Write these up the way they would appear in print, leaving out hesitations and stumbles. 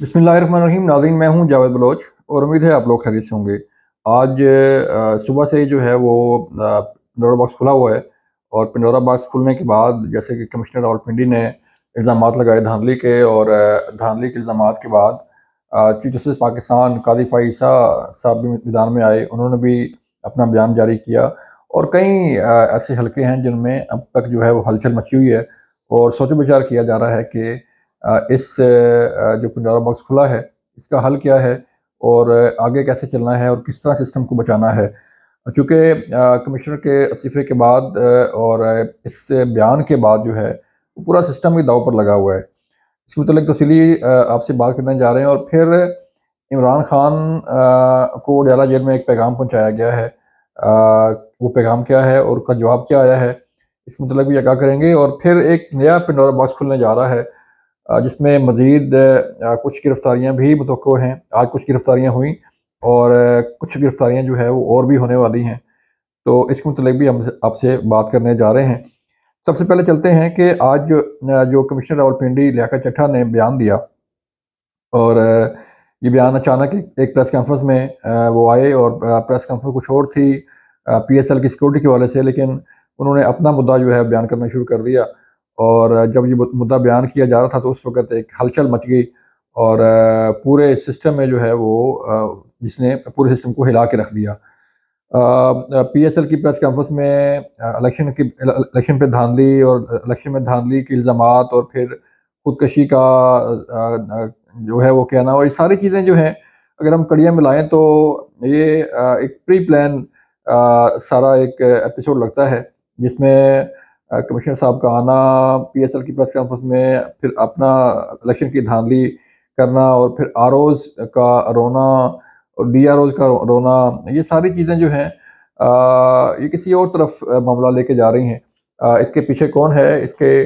बिस्मिल्लाहिर्रहमानिर्रहीम। नाज़रीन, मैं हूं जावेद बलोच और उम्मीद है आप लोग खैरियत से होंगे। आज सुबह से जो है वो पिंडोरा बॉक्स खुला हुआ है और पिंडोरा बॉक्स खुलने के बाद जैसे कि कमिश्नर रावलपिंडी ने इल्ज़ामात लगाए धांधली के, और धांधली के इल्ज़ामात के बाद चीफ जस्टिस पाकिस्तान कादी फ़ाइज़ ईसा साहब भी मैदान में आए। उन्होंने भी अपना बयान जारी किया और कई ऐसे हलके हैं जिनमें अब तक जो है वो हलचल मची हुई है और सोचो विचार किया जा रहा है कि इस जो पिंडोरा बॉक्स खुला है इसका हल क्या है और आगे कैसे चलना है और किस तरह सिस्टम को बचाना है। चूँकि कमिश्नर के इस्तीफ़े के बाद और इस बयान के बाद जो है वो पूरा सिस्टम ही दांव पर लगा हुआ है। इसके मुतल्लिक़ तफ़सीली आपसे बात करने जा रहे हैं। और फिर इमरान खान को डेरा जेल में एक पैगाम पहुँचाया गया है। वो पैगाम क्या है और उसका जवाब क्या आया है, इस मुतल्लिक़ भी आगाह करेंगे। और फिर एक नया पिंडोरा बॉक्स खुलने जा रहा है जिसमें मज़ीद कुछ गिरफ़्तारियाँ भी मुतवक्को हैं। आज कुछ गिरफ़्तारियाँ हुई और कुछ गिरफ़्तारियाँ जो है वो और भी होने वाली हैं। तो इसके मुतल्लिक़ भी हम आपसे बात करने जा रहे हैं। सबसे पहले चलते हैं कि आज जो कमिश्नर रावलपिंडी लियाकत चड्ढा ने बयान दिया, और ये बयान अचानक एक प्रेस कॉन्फ्रेंस में वो आए और प्रेस कॉन्फ्रेंस कुछ और थी पीएसएल की सिक्योरिटी के हवाले से, लेकिन उन्होंने अपना मुद्दा जो है बयान करना शुरू कर दिया। और जब ये मुद्दा बयान किया जा रहा था तो उस वक़्त एक हलचल मच गई और पूरे सिस्टम में जो है वो जिसने पूरे सिस्टम को हिला के रख दिया। पीएसएल की प्रेस कॉन्फ्रेंस में इलेक्शन पे धांधली और इलेक्शन में धांधली के इल्ज़ामात और फिर खुदकशी का जो है वो कहना, और ये सारी चीज़ें जो हैं अगर हम कड़ियाँ मिलाएँ तो ये एक प्री प्लान सारा एक एपिसोड लगता है, जिसमें कमिश्नर साहब का आना, पीएसएल की प्रेस कॉन्फ्रेंस में फिर अपना इलेक्शन की धांधली करना और फिर आरओज़ का रोना और डीआरओज़ का रोना, ये सारी चीज़ें जो हैं ये किसी और तरफ मामला लेके जा रही हैं। इसके पीछे कौन है, इसके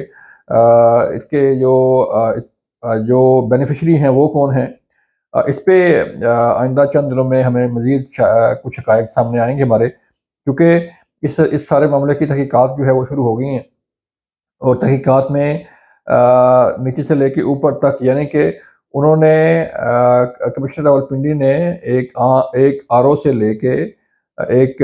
जो बेनिफिशियरी हैं वो कौन हैं, इस पे आइंदा चंद दिनों में हमें मज़ीद कुछ हक़ाइक़ सामने आएँगे हमारे, क्योंकि इस सारे मामले की तहकीकात जो है वो शुरू हो गई हैं। और तहकीकात में नीचे से लेके ऊपर तक, यानी कि उन्होंने कमिश्नर रावलपिंडी ने एक आरओ से लेके एक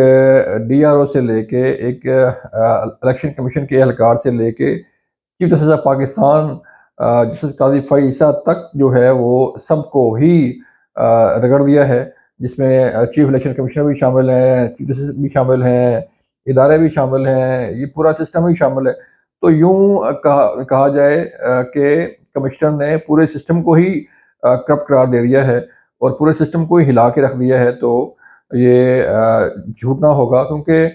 डीआरओ से लेके एक इलेक्शन कमीशन के एहलकार से लेके chief justice of Pakistan justice Qazi Faez Isa तक जो है वो सबको ही रगड़ दिया है, जिसमें चीफ इलेक्शन कमिश्नर भी शामिल हैं, चीफ जस्टिस भी शामिल हैं, इदारे भी शामिल हैं, ये पूरा सिस्टम ही शामिल है। तो यूँ कहा कहा जाए कि कमिश्नर ने पूरे सिस्टम को ही करप्ट करार दे दिया है और पूरे सिस्टम को ही हिला के रख दिया है। तो ये झूठ ना होगा, क्योंकि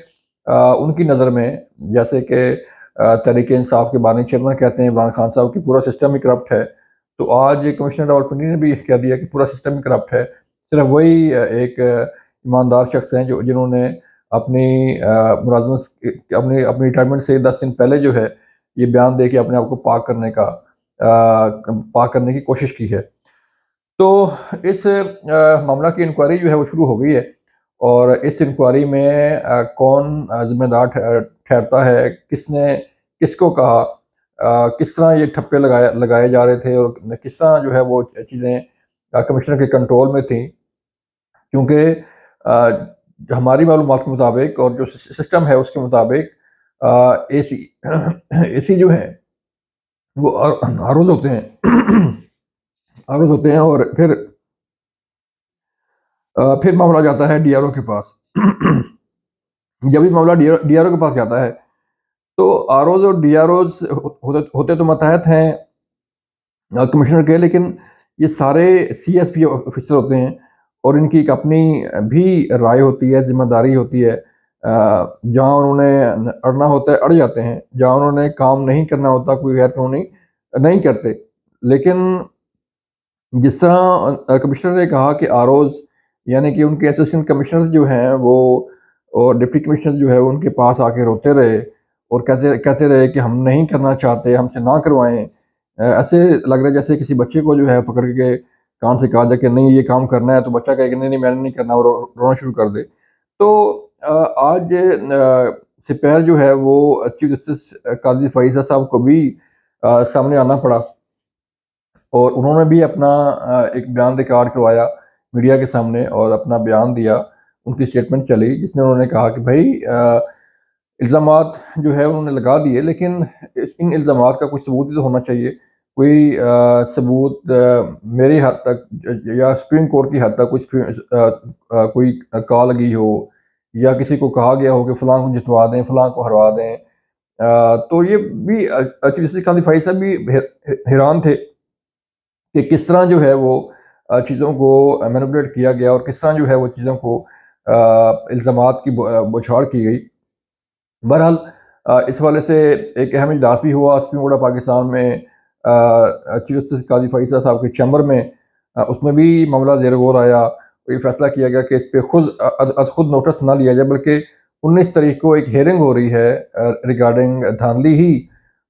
उनकी नज़र में जैसे कि तहरीक-ए-इंसाफ के बानी चेयरमैन कहते हैं इमरान खान साहब कि पूरा सिस्टम ही करप्ट है। तो आज कमिश्नर रावलपिंडी ने भी कह दिया कि पूरा सिस्टम ही करप्ट है। सिर्फ वही एक ईमानदार शख्स हैं जो जिन्होंने अपनी मुलाज़मत अपनी अपनी रिटायरमेंट से 10 दिन पहले जो है ये बयान दे के अपने आप को पाक करने की कोशिश की है। तो इस मामला की इंक्वायरी जो है वो शुरू हो गई है और इस इंक्वायरी में कौन ज़िम्मेदार ठहरता है, किसने किसको कहा, किस तरह ये ठप्पे लगाए लगाए जा रहे थे और किस तरह जो है वो चीज़ें कमिश्नर के कंट्रोल में थी। क्योंकि हमारी मालूमात के मुताबिक और जो सिस्टम है उसके मुताबिक एसी एसी जो है वो आरओज़ होते हैं आरओज़ होते हैं और फिर मामला जाता है डीआरओ के पास। जब ये मामला डीआरओ के पास जाता है तो आरओज़ और डीआरओज़ होते होते तो मतहत हैं कमिश्नर के, लेकिन ये सारे सीएसपी ऑफिसर होते हैं और इनकी एक अपनी भी राय होती है, ज़िम्मेदारी होती है। जहाँ उन्होंने अड़ना होता है अड़ जाते हैं, जहाँ उन्होंने काम नहीं करना होता कोई गैर कानूनी नहीं करते। लेकिन जिस तरह कमिश्नर ने कहा कि आरओज़ यानी कि उनके असिस्टेंट कमिश्नर्स जो हैं वो और डिप्टी कमिश्नर जो है उनके पास आके रोते रहे और कहते कहते रहे कि हम नहीं करना चाहते, हमसे ना करवाएँ। ऐसे लग रहा है जैसे किसी बच्चे को जो है पकड़ के कान से कहा जाए कि नहीं ये काम करना है, तो बच्चा कहे कि नहीं, नहीं मैंने नहीं करना और रोना शुरू कर दे। तो आज सिपहर जो है वो चीफ जस्टिस काज़ी फ़ाइज़ साहब को भी सामने आना पड़ा اور انہوں نے بھی اپنا ایک بیان ریکارڈ کروایا میڈیا کے سامنے اور اپنا بیان دیا، ان کی اسٹیٹمنٹ چلی جس میں انہوں نے کہا کہ بھائی الزامات جو ہے انہوں نے لگا دیے، لیکن ان الزامات کا کوئی ثبوت بھی تو ہونا چاہیے، کوئی ثبوت میری حد تک یا سپریم کورٹ کی حد تک کوئی کال لگی ہو یا کسی کو کہا گیا ہو کہ فلاں کو جتوا دیں، فلاں کو ہروا دیں۔ تو یہ بھی جسٹس قاضی فائز صاحب بھی حیران تھے کہ کس طرح جو ہے وہ چیزوں کو مینیپولیٹ کیا گیا اور کس طرح جو ہے وہ چیزوں کو الزامات کی بوچھاڑ کی گئی۔ بہرحال اس حوالے سے ایک اہم اجلاس بھی ہوا سپریم کورٹ آف پاکستان میں، چیف جسٹس قاضی فائز صاحب کے چیمبر میں، اس میں بھی معاملہ زیر غور آیا اور یہ فیصلہ کیا گیا کہ اس پہ خود نوٹس نہ لیا جائے، بلکہ 19 تاریخ کو ایک ہیئرنگ ہو رہی ہے ریگارڈنگ دھاندلی ہی،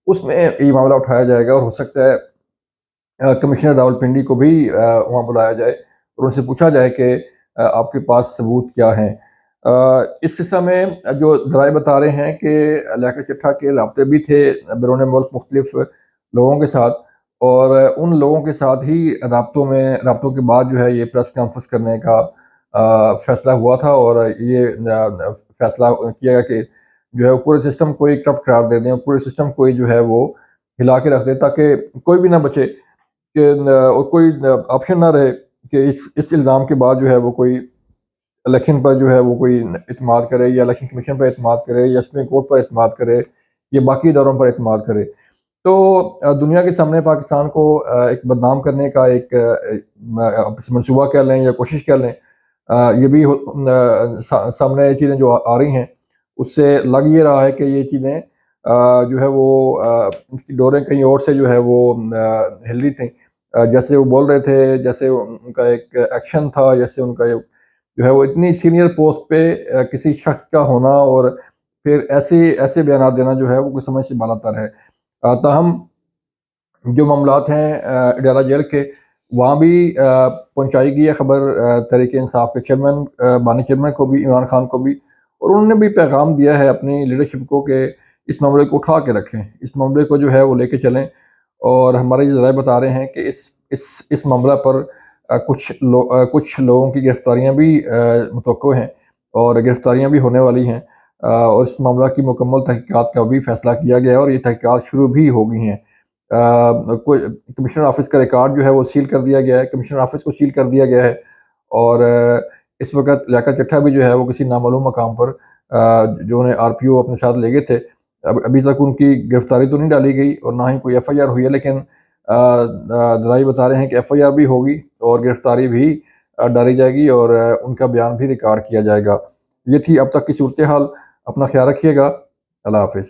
اس میں یہ معاملہ اٹھایا جائے گا اور ہو سکتا ہے کمشنر راولپنڈی کو بھی وہاں بلایا جائے اور ان سے پوچھا جائے کہ آپ کے پاس ثبوت کیا ہیں۔ اس سلسلہ میں جو ذرائع بتا رہے ہیں کہ لیاقت چٹھا کے رابطے بھی تھے بیرون ملک مختلف لوگوں کے ساتھ، اور ان لوگوں کے ساتھ ہی رابطوں کے بعد جو ہے یہ پریس کانفرنس کرنے کا فیصلہ ہوا تھا، اور یہ فیصلہ کیا گیا کہ جو ہے پورے سسٹم کو ایک کرپٹ قرار دے دیں، پورے سسٹم کو جو ہے وہ ہلا کے رکھ دیں تاکہ کوئی بھی نہ بچے کہ اور کوئی آپشن نہ رہے کہ اس الزام کے بعد جو ہے وہ کوئی الیکشن پر جو ہے وہ کوئی اعتماد کرے یا الیکشن کمیشن پر اعتماد کرے یا سپریم کورٹ پر اعتماد کرے یا باقی اداروں پر اعتماد کرے۔ تو دنیا کے سامنے پاکستان کو ایک بدنام کرنے کا ایک منصوبہ کہہ لیں یا کوشش کہہ لیں، یہ بھی سامنے چیزیں جو آ رہی ہیں اس سے لگ یہ رہا ہے کہ یہ چیزیں جو ہے وہ اس کی ڈوریں کہیں اور سے جو ہے وہ ہل رہی تھیں، جیسے وہ بول رہے تھے، جیسے ان کا ایک ایکشن تھا، جیسے ان کا جو ہے وہ اتنی سینئر پوسٹ پہ کسی شخص کا ہونا اور پھر ایسے بیانات دینا جو ہے وہ کوئی سمجھ سے بالاتر ہے۔ تاہم جو معاملات ہیں اڈیالہ جیل کے، وہاں بھی پہنچائی گئی ہے خبر تحریک انصاف کے چیئرمین بانی چیئرمین کو بھی، عمران خان کو بھی، اور انہوں نے بھی پیغام دیا ہے اپنی لیڈرشپ کو کہ اس معاملے کو اٹھا کے رکھیں، اس معاملے کو جو ہے وہ لے کے چلیں، اور ہمارے یہ ذرائع بتا رہے ہیں کہ اس معاملہ پر کچھ لوگوں کی گرفتاریاں بھی متوقع ہیں اور گرفتاریاں بھی ہونے والی ہیں، اور اس معاملہ کی مکمل تحقیقات کا بھی فیصلہ کیا گیا ہے اور یہ تحقیقات شروع بھی ہو گئی ہیں۔ کمشنر آفس کا ریکارڈ جو ہے وہ سیل کر دیا گیا ہے، کمشنر آفس کو سیل کر دیا گیا ہے، اور اس وقت لیاقت چٹھا بھی جو ہے وہ کسی نامعلوم مقام پر جو انہیں آر پی او اپنے ساتھ لے گئے تھے، ابھی تک ان کی گرفتاری تو نہیں ڈالی گئی اور نہ ہی کوئی ایف آئی آر ہوئی ہے، لیکن ذرائع بتا رہے ہیں کہ ایف آئی آر بھی ہوگی اور گرفتاری بھی ڈالی جائے گی اور ان کا بیان بھی ریکارڈ کیا جائے گا۔ یہ تھی اب تک کی صورتحال، اپنا خیال رکھیے گا، اللہ حافظ۔